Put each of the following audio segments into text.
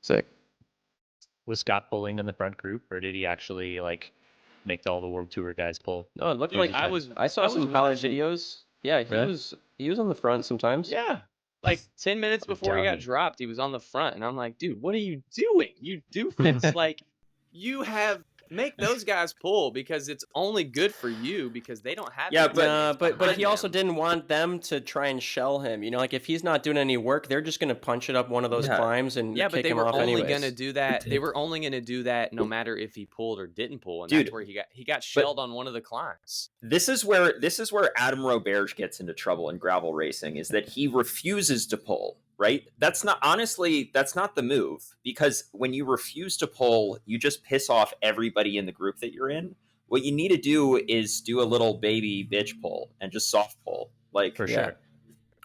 Sick. Was Scott pulling in the front group, or did he actually like make all the World Tour guys pull? No, it looked like I saw some college videos. Yeah, he was on the front sometimes. Yeah. Like 10 minutes before he got dropped, he was on the front, and I'm like, dude, what are you doing? You doofus. Like, make those guys pull because it's only good for you because they don't have. Yeah, but he also didn't want them to try and shell him. You know, like if he's not doing any work, they're just gonna punch it up one of those climbs and but kick they him were off only anyways. gonna do that. They were only gonna do that no matter if he pulled or didn't pull, and that's where he got shelled on one of the climbs. This is where Adam Roberge gets into trouble in gravel racing, is that he refuses to pull. Right? That's not the move, because when you refuse to pull, you just piss off everybody in the group that you're in. What you need to do is do a little baby bitch pull and just soft pull, like for sure,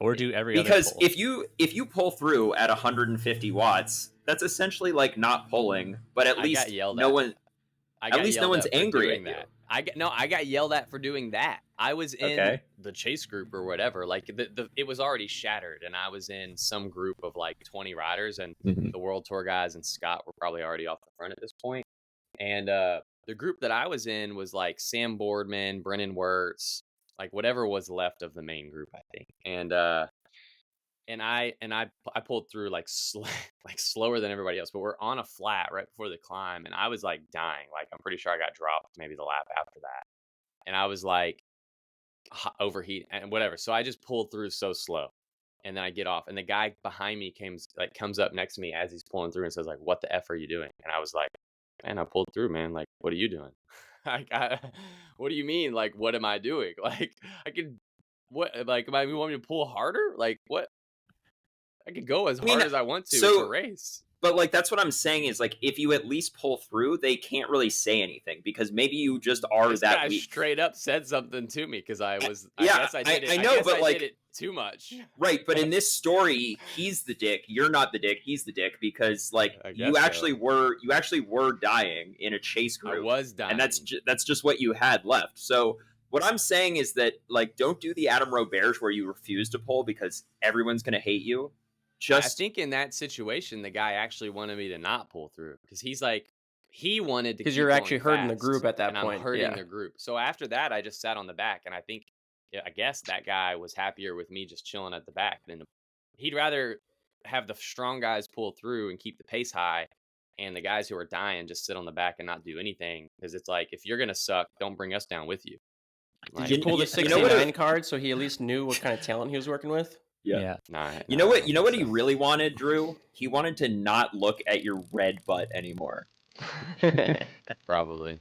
or do every because other pull. if you pull through at 150 watts, that's essentially like not pulling, but at least no one's angry at you. I got yelled at for doing that. I was in the chase group or whatever. Like it was already shattered, and I was in some group of like 20 riders, and the World Tour guys and Scott were probably already off the front at this point. And the group that I was in was like Sam Boardman, Brennan Wirtz, like whatever was left of the main group, I think. And I pulled through like slower than everybody else, but we're on a flat right before the climb, and I was like dying. Like I'm pretty sure I got dropped maybe the lap after that, and I was like overheat and whatever. So I just pulled through so slow, and then I get off, and the guy behind me comes up next to me as he's pulling through and says like, "What the F are you doing?" And I was like, "Man, I pulled through, man. Like, what are you doing?" Like, what do you mean? Like, what am I doing? Like, I could, what? Like, you want me to pull harder? Like, what? I could go as hard as I want to. It's a race. But like that's what I'm saying is like if you at least pull through, they can't really say anything because maybe you just are this that guy weak. Straight up said something to me because I was. I did it too much. Right, but in this story, he's the dick. You're not the dick. He's the dick because like you actually were dying in a chase group. I was dying, and that's just what you had left. So what I'm saying is that like don't do the Adam Roberge where you refuse to pull because everyone's gonna hate you. I think in that situation, the guy actually wanted me to not pull through because he's like, he wanted to. Because you're actually hurting the group at that point. I'm hurting the group. So after that, I just sat on the back, and I guess that guy was happier with me just chilling at the back. Than he'd rather have the strong guys pull through and keep the pace high, and the guys who are dying just sit on the back and not do anything. Because it's like, if you're gonna suck, don't bring us down with you. Did you pull the 69 card so he at least knew what kind of talent he was working with? Yeah. You know what he really wanted, Drew? He wanted to not look at your red butt anymore. Probably.